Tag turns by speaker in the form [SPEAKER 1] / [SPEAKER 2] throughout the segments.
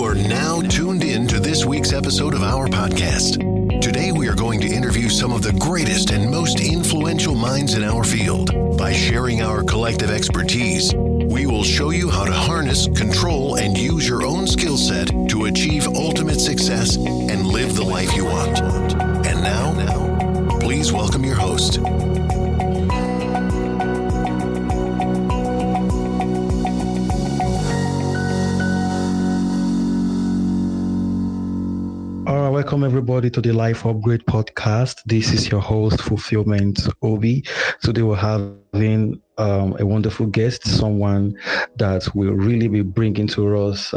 [SPEAKER 1] You're now tuned in to this week's episode of our podcast. Today, we are going to interview some of the greatest and most influential minds in our field. By sharing our collective expertise, we will show you how to harness, control, and use your own skill set to achieve ultimate success and live the life you want. And now, please welcome your host.
[SPEAKER 2] Welcome everybody to the Life Upgrade podcast. This is your host, Fulfillment Obi. Today we're having a wonderful guest, someone that will really be bringing to us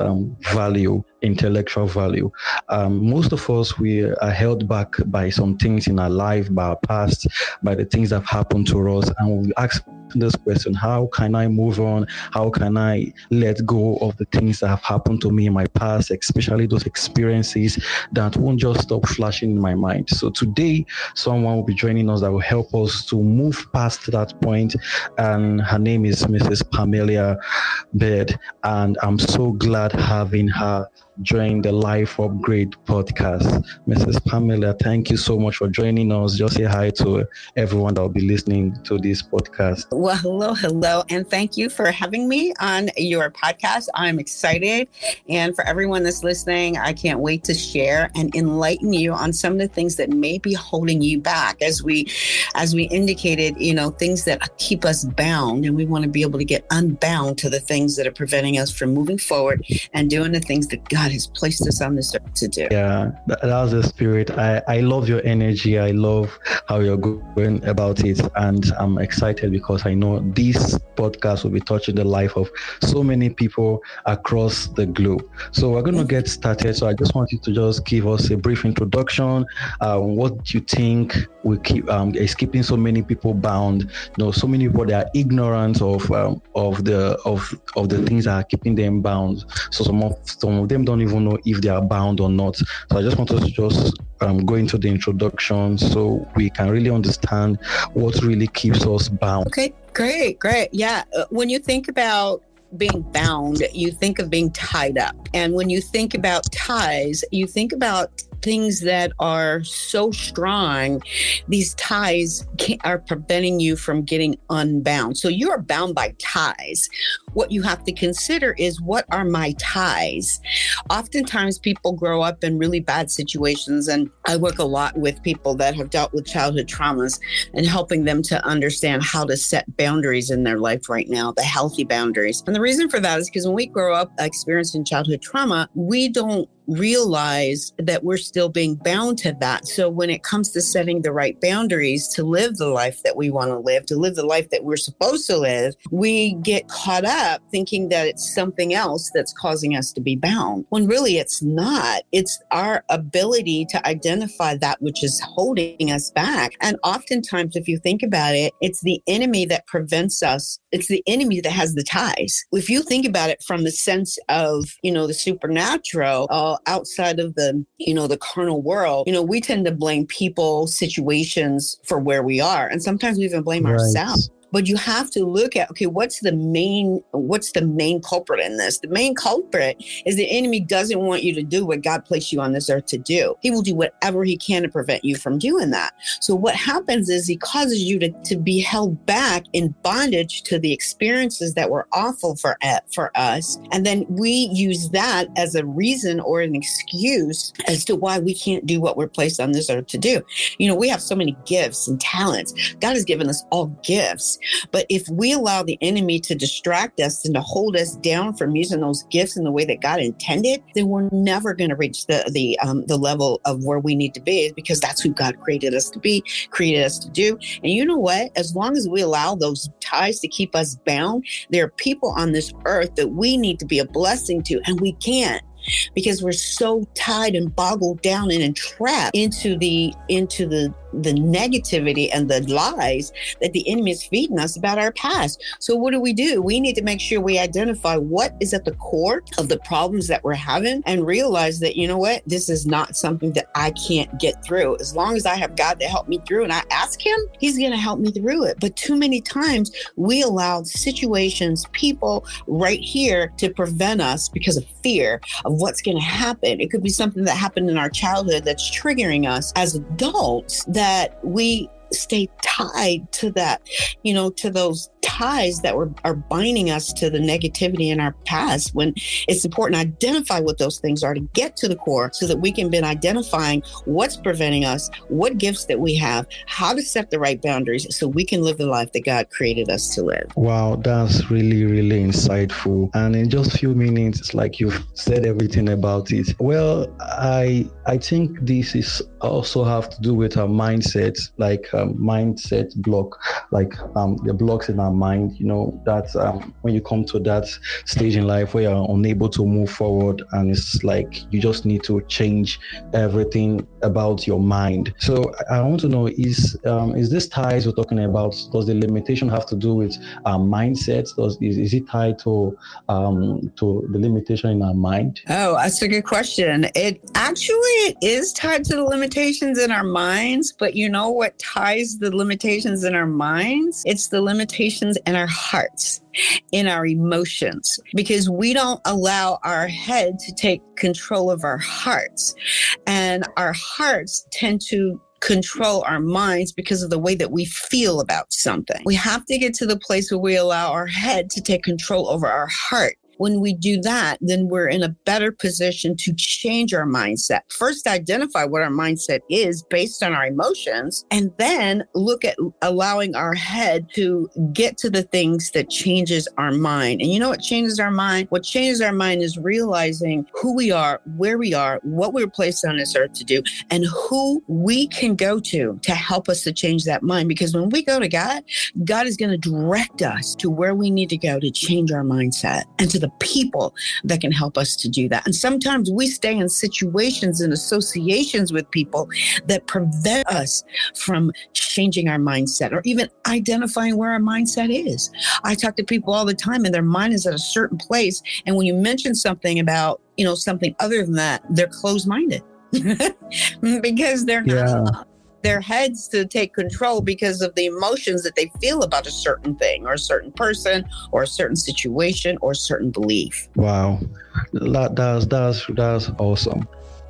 [SPEAKER 2] value, intellectual value. Most of us, we are held back by some things in our life, by our past, by the things that have happened to us, and we ask this question: how can I move on? How can I let go of the things that have happened to me in my past, especially those experiences that won't just stop flashing in my mind? So today, someone will be joining us that will help us to move past that point, and her name is Mrs. Bryd, and I'm so glad having her join the Life Upgrade podcast. Mrs. Pamela, thank you so much for joining us. Just say hi to everyone that will be listening to this podcast.
[SPEAKER 3] Well, hello, and thank you for having me on your podcast. I'm excited, and for everyone that's listening, I can't wait to share and enlighten you on some of the things that may be holding you back. As we indicated, things that keep us bound, and we want to be able to get unbound to the things that are preventing us from moving forward and doing the things that God has placed us on this earth to do.
[SPEAKER 2] Yeah, that's the spirit. I love your energy. I love how you're going about it, and I'm excited because I know this podcast will be touching the life of so many people across the globe. So we're going to get started. So I just want you to just give us a brief introduction. What you think will is keeping so many people bound? So many people, they are ignorant of the things that are keeping them bound. So some of them don't even know if they are bound or not. So I just want us to just go into the introduction so we can really understand what really keeps us bound.
[SPEAKER 3] Okay, great. Yeah, when you think about being bound, you think of being tied up. And when you think about ties, you think about things that are so strong, these ties are preventing you from getting unbound. So you are bound by ties. What you have to consider is, what are my ties? Oftentimes people grow up in really bad situations, and I work a lot with people that have dealt with childhood traumas and helping them to understand how to set boundaries in their life right now, the healthy boundaries. And the reason for that is because when we grow up experiencing childhood trauma, we don't realize that we're still being bound to that. So when it comes to setting the right boundaries to live the life that we want to live the life that we're supposed to live, we get caught up thinking that it's something else that's causing us to be bound, when really it's not. It's our ability to identify that which is holding us back. And oftentimes, if you think about it, it's the enemy that prevents us. It's the enemy that has the ties. If you think about it from the sense of, the supernatural, outside of the carnal world, we tend to blame people, situations for where we are. And sometimes we even blame ourselves. But you have to look at, okay, what's the main culprit in this? The main culprit is the enemy doesn't want you to do what God placed you on this earth to do. He will do whatever he can to prevent you from doing that. So what happens is he causes you to be held back in bondage to the experiences that were awful for us. And then we use that as a reason or an excuse as to why we can't do what we're placed on this earth to do. We have so many gifts and talents. God has given us all gifts. But if we allow the enemy to distract us and to hold us down from using those gifts in the way that God intended, then we're never going to reach the level of where we need to be, because that's who God created us to be, created us to do. And you know what? As long as we allow those ties to keep us bound, there are people on this earth that we need to be a blessing to, and we can't. Because we're so tied and boggled down and entrapped into the the negativity and the lies that the enemy is feeding us about our past. So what do? We need to make sure we identify what is at the core of the problems that we're having and realize that, you know what, this is not something that I can't get through. As long as I have God to help me through and I ask him, he's going to help me through it. But too many times we allow situations, people right here to prevent us because of fear of what's going to happen. It could be something that happened in our childhood that's triggering us as adults, that we stay tied to that, to those ties that are binding us to the negativity in our past, when it's important to identify what those things are to get to the core so that we can be identifying what's preventing us, what gifts that we have, how to set the right boundaries so we can live the life that God created us to live.
[SPEAKER 2] Wow, that's really, really insightful. And in just a few minutes, it's like you've said everything about it. Well, I think this is also have to do with our mindset, like mindset block, like the blocks in our mind, that when you come to that stage in life where you're unable to move forward, and it's like you just need to change everything about your mind. So I want to know, is this ties we're talking about, does the limitation have to do with our mindset? Is it tied to the limitation in our mind?
[SPEAKER 3] Oh, that's a good question. It actually is tied to the limitations in our minds, but you know what ties the limitations in our minds? It's the limitations in our hearts, in our emotions, because we don't allow our head to take control of our hearts. And our hearts tend to control our minds because of the way that we feel about something. We have to get to the place where we allow our head to take control over our heart. When we do that, then we're in a better position to change our mindset. First, identify what our mindset is based on our emotions, and then look at allowing our head to get to the things that changes our mind. And you know what changes our mind? What changes our mind is realizing who we are, where we are, what we were placed on this earth to do, and who we can go to help us to change that mind. Because when we go to God, God is going to direct us to where we need to go to change our mindset, and to the people that can help us to do that. And sometimes we stay in situations and associations with people that prevent us from changing our mindset or even identifying where our mindset is. I talk to people all the time and their mind is at a certain place. And when you mention something about, something other than that, they're closed-minded because they're not their heads to take control because of the emotions that they feel about a certain thing or a certain person or a certain situation or a certain belief.
[SPEAKER 2] Wow, that's awesome.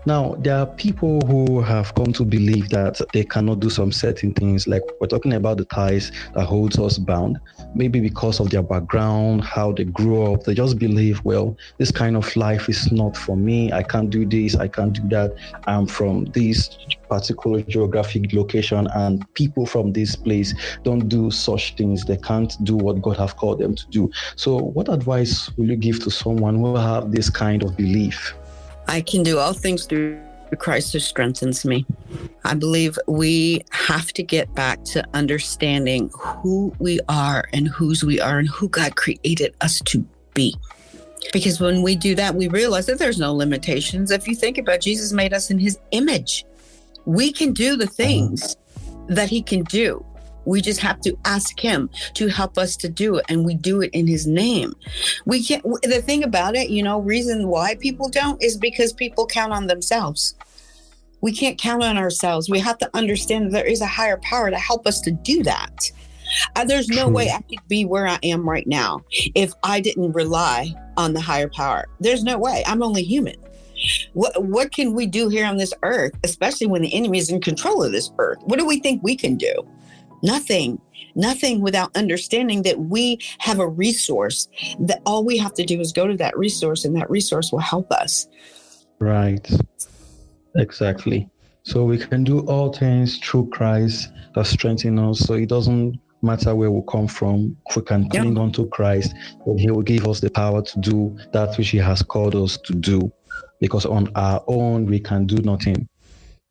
[SPEAKER 2] Now, there are people who have come to believe that they cannot do some certain things, like we're talking about the ties that holds us bound, maybe because of their background, how they grew up. They just believe, well, this kind of life is not for me. I can't do this. I can't do that. I'm from this particular geographic location, and people from this place don't do such things. They can't do what God have called them to do. So what advice will you give to someone who have this kind of belief?
[SPEAKER 3] I can do all things through Christ who strengthens me. I believe we have to get back to understanding who we are and whose we are and who God created us to be. Because when we do that, we realize that there's no limitations. If you think about it, Jesus made us in his image. We can do the things that he can do. We just have to ask him to help us to do it, and we do it in his name. We can't. The thing about it, reason why people don't is because people count on themselves. We can't count on ourselves. We have to understand that there is a higher power to help us to do that. There's no way I could be where I am right now if I didn't rely on the higher power. There's no way. I'm only human. What can we do here on this earth, especially when the enemy is in control of this earth? What do we think we can do? Nothing without understanding that we have a resource, that all we have to do is go to that resource, and that resource will help us.
[SPEAKER 2] Right. Exactly. So we can do all things through Christ that strengthens us. So it doesn't matter where we come from. If we can cling on to Christ, then he will give us the power to do that which he has called us to do. Because on our own, we can do nothing.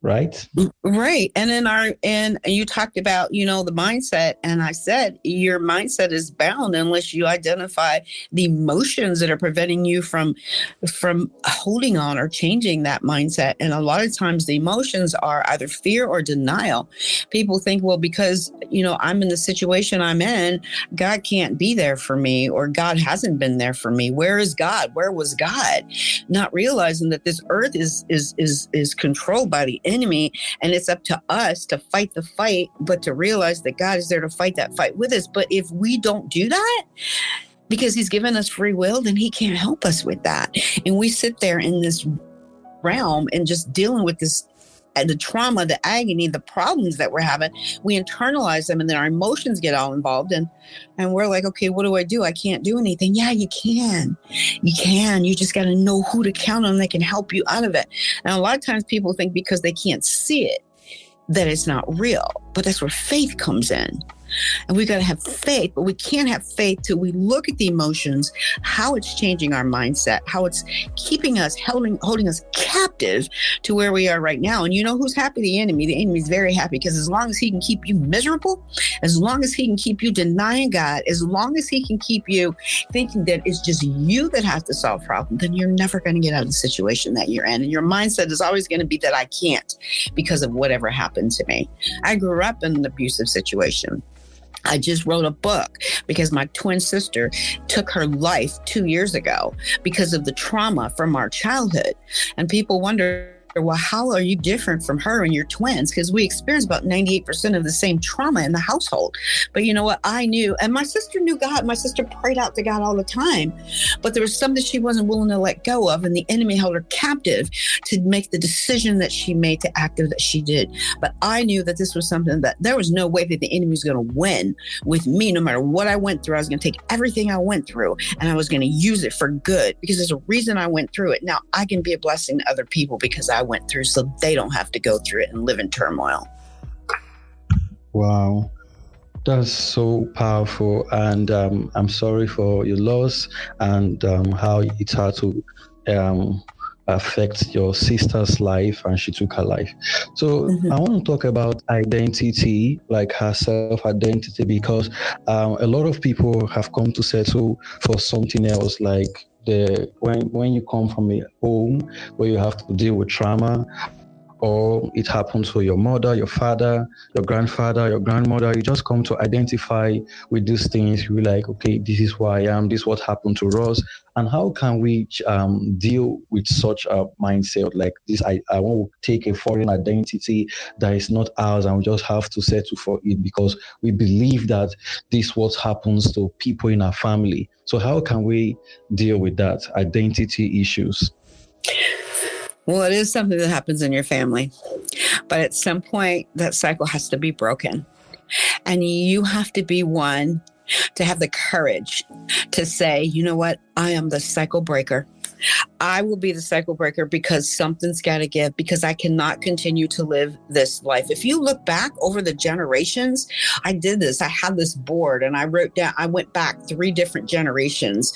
[SPEAKER 2] right?
[SPEAKER 3] Right. And you talked about, the mindset. And I said, your mindset is bound unless you identify the emotions that are preventing you from holding on or changing that mindset. And a lot of times the emotions are either fear or denial. People think, well, because, I'm in the situation I'm in, God can't be there for me, or God hasn't been there for me. Where is God? Where was God? Not realizing that this earth is controlled by the enemy. And it's up to us to fight the fight, but to realize that God is there to fight that fight with us. But if we don't do that, because he's given us free will, then he can't help us with that. And we sit there in this realm and just dealing with this, the trauma, the agony, the problems that we're having. We internalize them, and then our emotions get all involved. And we're like, okay, what do? I can't do anything. Yeah, you can. You just got to know who to count on that can help you out of it. And a lot of times people think because they can't see it, that it's not real. But that's where faith comes in. And we got to have faith, but we can't have faith till we look at the emotions, how it's changing our mindset, how it's keeping us, holding us captive to where we are right now. And you know who's happy? The enemy. The enemy is very happy, because as long as he can keep you miserable, as long as he can keep you denying God, as long as he can keep you thinking that it's just you that has to solve problems, then you're never going to get out of the situation that you're in. And your mindset is always going to be that I can't because of whatever happened to me. I grew up in an abusive situation. I just wrote a book because my twin sister took her life 2 years ago because of the trauma from our childhood. And people wonder, well, how are you different from her and your twins? Because we experience about 98% of the same trauma in the household. But you know what? I knew, and my sister knew God. My sister prayed out to God all the time. But there was something she wasn't willing to let go of, and the enemy held her captive to make the decision that she made, to act that she did. But I knew that this was something that there was no way that the enemy was going to win with me. No matter what I went through, I was going to take everything I went through and I was going to use it for good, because there's a reason I went through it. Now I can be a blessing to other people because I went through, so they don't have to go through it and live in turmoil.
[SPEAKER 2] Wow, that's so powerful. And I'm sorry for your loss, and how it had to affect your sister's life, and she took her life. So I want to talk about identity, like her self-identity, because a lot of people have come to settle for something else, like when you come from a home where you have to deal with trauma, or it happened to your mother, your father, your grandfather, your grandmother, you just come to identify with these things. You're like, okay, this is who I am, this is what happened to us. And how can we deal with such a mindset like this? I want to take a foreign identity that is not ours, and we just have to settle for it because we believe that this is what happens to people in our family. So how can we deal with that identity issues?
[SPEAKER 3] Well, it is something that happens in your family, but at some point that cycle has to be broken, and you have to be one to have the courage to say, you know what? I am the cycle breaker. I will be the cycle breaker because something's got to give, because I cannot continue to live this life. If you look back over the generations, I did this. I had this board and I wrote down, I went back 3 different generations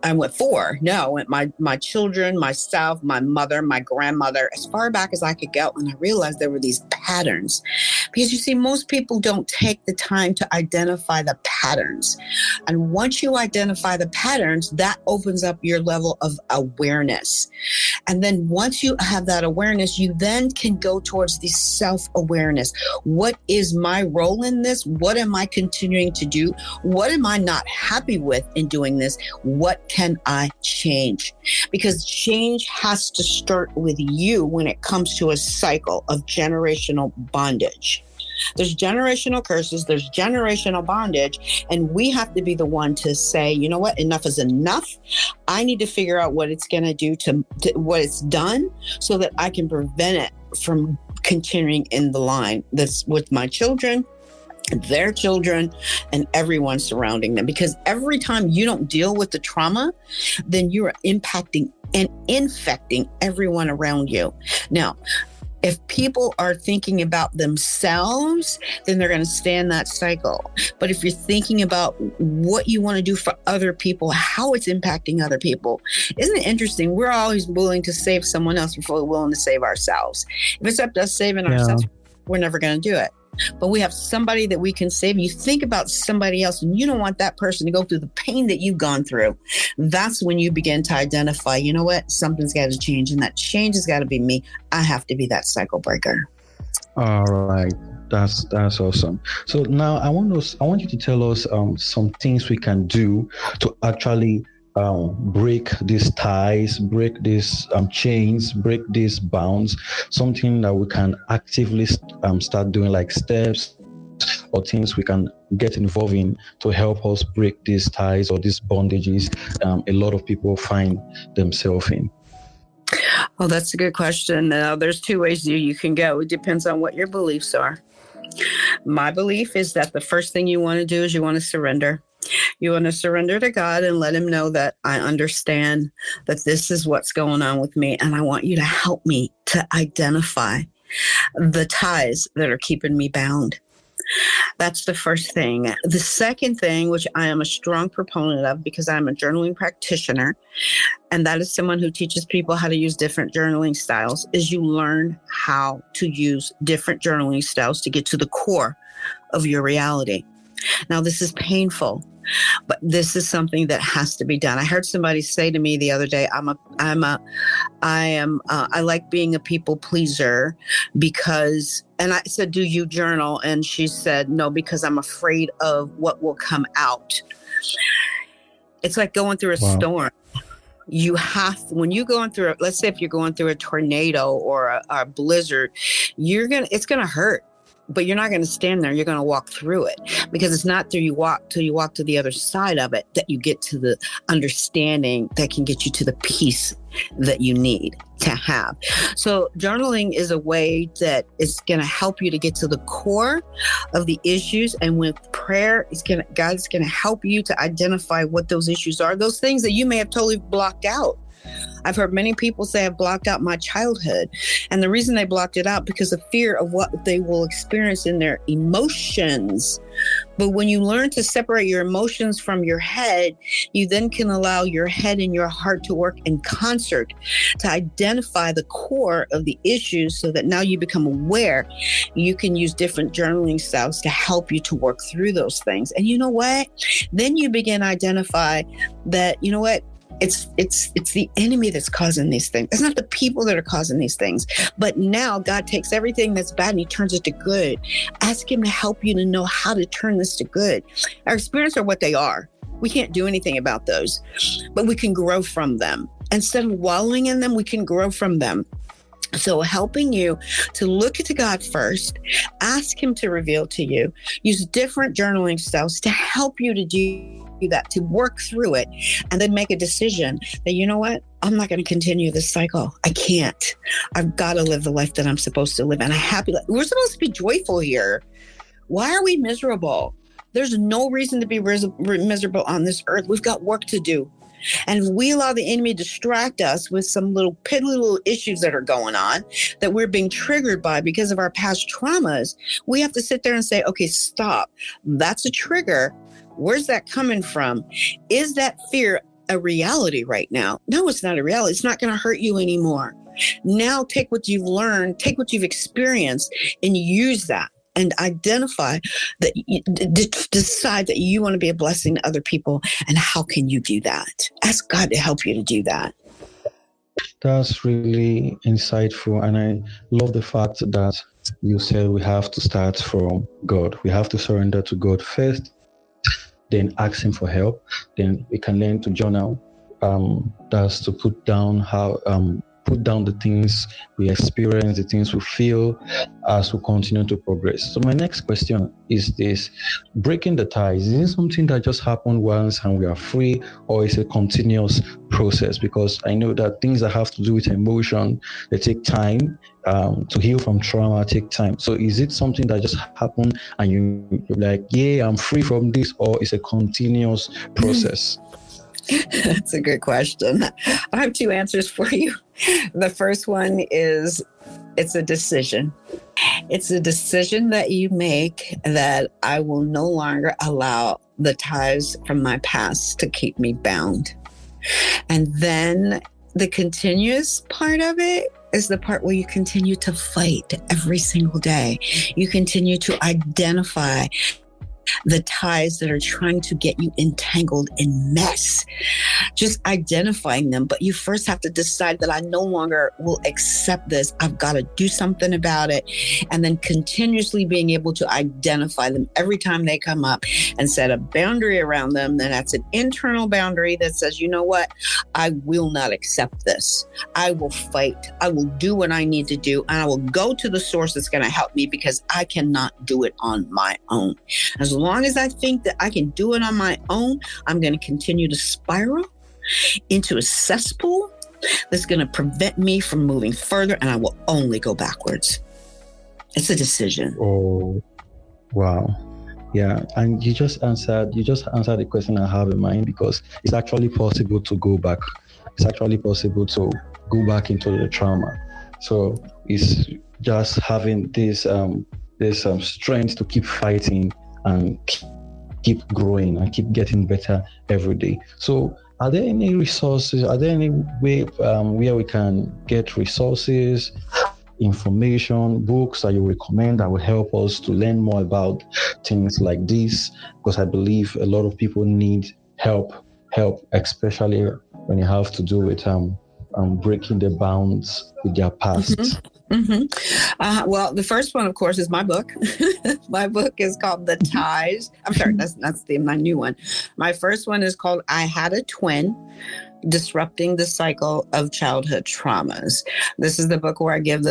[SPEAKER 3] I went 4. No, I went my children, myself, my mother, my grandmother, as far back as I could go. And I realized there were these patterns, because you see, most people don't take the time to identify the patterns. And once you identify the patterns, that opens up your level of awareness. And then once you have that awareness, you then can go towards the self-awareness. What is my role in this? What am I continuing to do? What am I not happy with in doing this? What can I change? Because change has to start with you when it comes to a cycle of generational bondage. There's generational curses, there's generational bondage, and we have to be the one to say, you know what, enough is enough. I need to figure out what it's going to do to what it's done, so that I can prevent it from continuing in the line. That's with my children, their children, and everyone surrounding them. Because every time you don't deal with the trauma, then you are impacting and infecting everyone around you. Now, If people are thinking about themselves, then they're going to stay in that cycle. But if you're thinking about what you want to do for other people, how it's impacting other people, isn't it interesting? We're always willing to save someone else before we're willing to save ourselves. If it's up to us saving ourselves, we're never going to do it. But we have somebody that we can save. You think about somebody else and you don't want that person to go through the pain that you've gone through. That's when you begin to identify, you know what, something's got to change, and that change has got to be me. I have to be that cycle breaker.
[SPEAKER 2] All right. That's awesome. So now I want you to tell us some things we can do to actually break these ties, break these chains, break these bonds, something that we can actively start doing, like steps or things we can get involved in to help us break these ties or these bondages a lot of people find themselves in.
[SPEAKER 3] Oh, that's a good question. Now, there's two ways you can go. It depends on what your beliefs are. My belief is that the first thing you want to do is you want to surrender. You want to surrender to God and let him know that I understand that this is what's going on with me, and I want you to help me to identify the ties that are keeping me bound. That's the first thing. The second thing, which I am a strong proponent of because I'm a journaling practitioner, and that is someone who teaches people how to use different journaling styles, is you learn how to use different journaling styles to get to the core of your reality. Now, this is painful, but this is something that has to be done. I heard somebody say to me the other day, I like being a people pleaser because, and I said, do you journal? And she said, no, because I'm afraid of what will come out. It's like going through a storm. You have, when you're going through, let's say if you're going through a tornado or a blizzard, it's going to hurt. But you're not going to stand there. You're going to walk through it, because it's not till you walk to the other side of it that you get to the understanding that can get you to the peace that you need to have. So journaling is a way that is going to help you to get to the core of the issues. And with prayer, God's going to help you to identify what those issues are, those things that you may have totally blocked out. I've heard many people say I've blocked out my childhood. And the reason they blocked it out because of fear of what they will experience in their emotions. But when you learn to separate your emotions from your head, you then can allow your head and your heart to work in concert to identify the core of the issues, so that now you become aware. You can use different journaling styles to help you to work through those things. And you know what? Then you begin to identify that, you know what? It's the enemy that's causing these things. It's not the people that are causing these things. But now God takes everything that's bad and he turns it to good. Ask him to help you to know how to turn this to good. Our experiences are what they are. We can't do anything about those, but we can grow from them. Instead of wallowing in them, we can grow from them. So helping you to look to God first, ask him to reveal to you, use different journaling styles to help you to do that, to work through it, and then make a decision that, you know what, I'm not going to continue this cycle. I can't. I've got to live the life that I'm supposed to live. And we're supposed to be joyful here. Why are we miserable? There's no reason to be miserable on this earth. We've got work to do. And if we allow the enemy to distract us with some little piddly little issues that are going on, that we're being triggered by because of our past traumas, we have to sit there and say, okay, stop. That's a trigger. Where's that coming from? Is that fear a reality right now? No, it's not a reality. It's not going to hurt you anymore. Now take what you've learned, take what you've experienced, and use that. And identify that, decide that you want to be a blessing to other people. And how can you do that? Ask God to help you to do that.
[SPEAKER 2] That's really insightful. And I love the fact that you said we have to start from God. We have to surrender to God first, then ask him for help. Then we can learn to journal. That's to put down the things we experience, the things we feel as we continue to progress. So my next question is this: breaking the ties, is it something that just happened once and we are free, or is it a continuous process? Because I know that things that have to do with emotion, they take time. To heal from trauma take time. So is it something that just happened and you're like, yeah, I'm free from this, or is it a continuous process?
[SPEAKER 3] That's a good question. I have two answers for you. The first one is it's a decision. It's a decision that you make that I will no longer allow the ties from my past to keep me bound. And then the continuous part of it is the part where you continue to fight every single day. You continue to identify the ties that are trying to get you entangled in mess, just identifying them. But you first have to decide that I no longer will accept this. I've got to do something about it. And then continuously being able to identify them every time they come up and set a boundary around them. Then that's an internal boundary that says, you know what? I will not accept this. I will fight. I will do what I need to do. And I will go to the source that's going to help me because I cannot do it on my own. As long as I think that I can do it on my own, I'm going to continue to spiral into a cesspool that's going to prevent me from moving further, and I will only go backwards. It's a decision.
[SPEAKER 2] Oh, wow. Yeah, and you just answered the question I have in mind, because it's actually possible to go back. It's actually possible to go back into the trauma. So it's just having this strength to keep fighting and keep growing and keep getting better every day. So are there any resources, are there any way where we can get resources, information, books that you recommend that will help us to learn more about things like this? Because I believe a lot of people need help, especially when you have to do with breaking the bounds with their past.
[SPEAKER 3] Mm-hmm. Mm-hmm. Well, the first one, of course, is my book. My book is called The Ties. I'm sorry, that's my new one. My first one is called I Had a Twin: Disrupting the Cycle of Childhood Traumas. This is the book where I give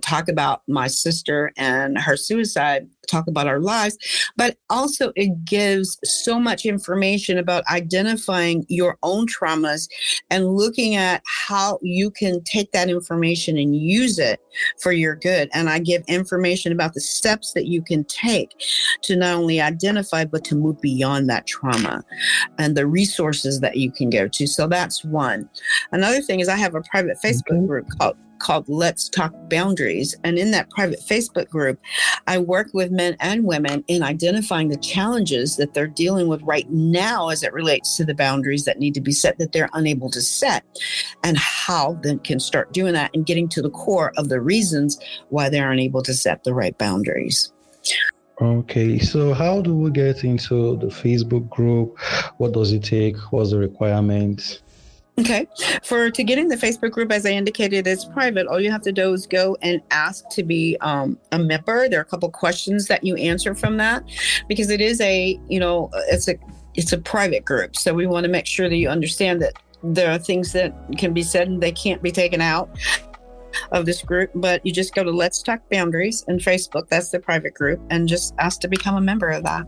[SPEAKER 3] talk about my sister and her suicide, talk about our lives, but also it gives so much information about identifying your own traumas and looking at how you can take that information and use it for your good. And I give information about the steps that you can take to not only identify, but to move beyond that trauma, and the resources that you can go to. So that's one. Another thing is I have a private Facebook group called Let's Talk Boundaries. And in that private Facebook group, I work with men and women in identifying the challenges that they're dealing with right now as it relates to the boundaries that need to be set that they're unable to set, and how they can start doing that and getting to the core of the reasons why they're unable to set the right boundaries.
[SPEAKER 2] Okay, so how do we get into the Facebook group? What does it take? What's the requirements?
[SPEAKER 3] Okay. To get in the Facebook group, as I indicated, it's private. All you have to do is go and ask to be a member. There are a couple questions that you answer from that, because it is it's a private group. So we want to make sure that you understand that there are things that can be said and they can't be taken out of this group. But you just go to Let's Talk Boundaries in Facebook. That's the private group, and just ask to become a member of that.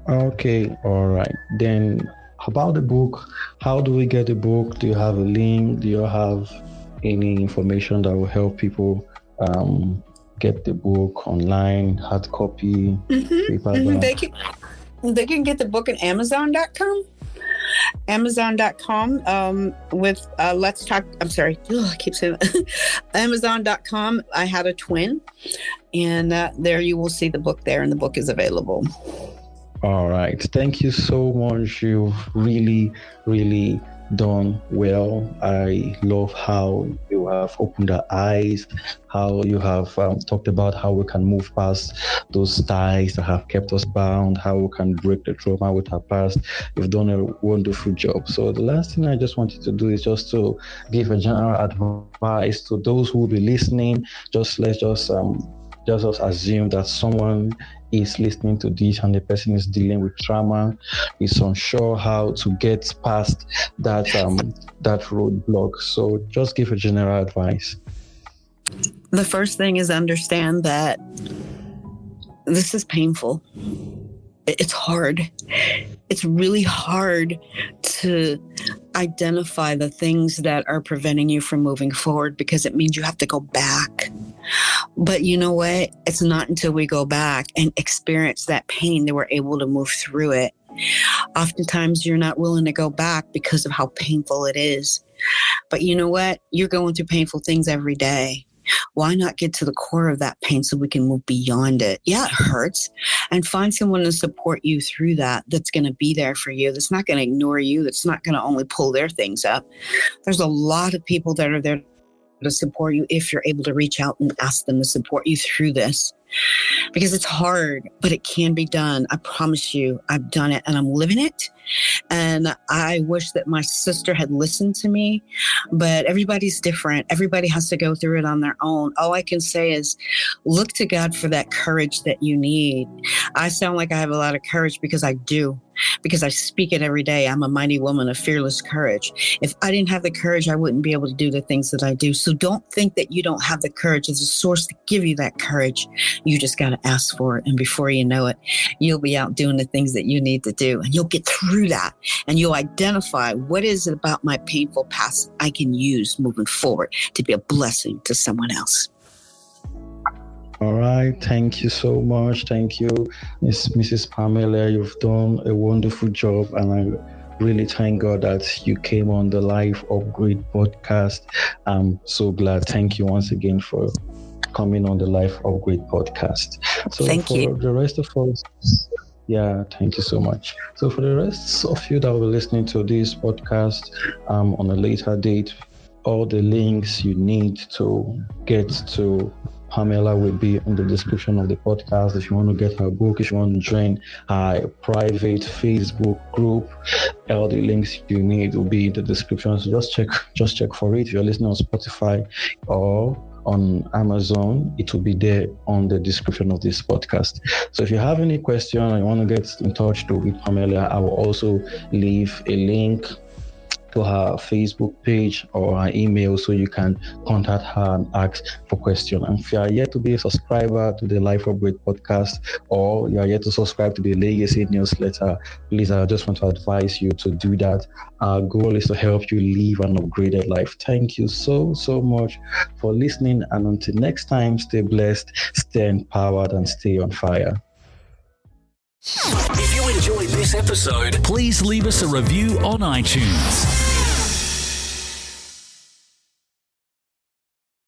[SPEAKER 2] Okay. All right. Then about the book, how do we get the book? Do you have a link? Do you have any information that will help people get the book online, hard copy, paperback?
[SPEAKER 3] They can get the book at Amazon.com. Amazon.com with Let's Talk. I'm sorry. I keep saying that. Amazon.com. I Had a Twin. And there you will see the book there, and the book is available.
[SPEAKER 2] All right. Thank you so much. You've really, really done well. I love how you have opened our eyes, how you have talked about how we can move past those ties that have kept us bound, how we can break the trauma with our past. You've done a wonderful job. So the last thing I just wanted to do is just to give a general advice to those who will be listening. Let's assume that someone is listening to this and the person is dealing with trauma, is unsure how to get past that roadblock. So just give a general advice.
[SPEAKER 3] The first thing is understand that this is painful. It's hard. It's really hard to identify the things that are preventing you from moving forward, because it means you have to go back. But you know what? It's not until we go back and experience that pain that we're able to move through it. Oftentimes you're not willing to go back because of how painful it is. But you know what? You're going through painful things every day. Why not get to the core of that pain so we can move beyond it? Yeah, it hurts. And find someone to support you through that, that's going to be there for you, that's not going to ignore you, that's not going to only pull their things up. There's a lot of people that are there to support you if you're able to reach out and ask them to support you through this. Because it's hard, but it can be done. I promise you, I've done it and I'm living it. And I wish that my sister had listened to me, but everybody's different. Everybody has to go through it on their own. All I can say is look to God for that courage that you need. I sound like I have a lot of courage because I do, because I speak it every day. I'm a mighty woman of fearless courage. If I didn't have the courage, I wouldn't be able to do the things that I do. So don't think that you don't have the courage. There's a source to give you that courage. You just got to ask for it. And before you know it, you'll be out doing the things that you need to do. And you'll get through that. And you'll identify what is it about my painful past I can use moving forward to be a blessing to someone else.
[SPEAKER 2] All right. Thank you so much. Thank you, Mrs. Pamela. You've done a wonderful job. And I really thank God that you came on the Life Upgrade podcast. I'm so glad. Thank you once again for coming on the Life Upgrade podcast. So
[SPEAKER 3] thank you.
[SPEAKER 2] The rest of us, yeah, thank you so much. So for the rest of you that will be listening to this podcast on a later date, all the links you need to get to Pamela will be in the description of the podcast. If you want to get her book, if you want to join her private Facebook group, all the links you need will be in the description. So just check for it. If you're listening on Spotify or on Amazon, it will be there on the description of this podcast. So if you have any question and you want to get in touch with Pamela, I will also leave a link to her Facebook page or her email so you can contact her and ask for questions. And if you are yet to be a subscriber to the Life Upgrade podcast or you are yet to subscribe to the Legacy newsletter, please, I just want to advise you to do that. Our goal is to help you live an upgraded life. Thank you so much for listening. And until next time, stay blessed, stay empowered, and stay on fire.
[SPEAKER 4] If you enjoyed this episode, please leave us a review on iTunes.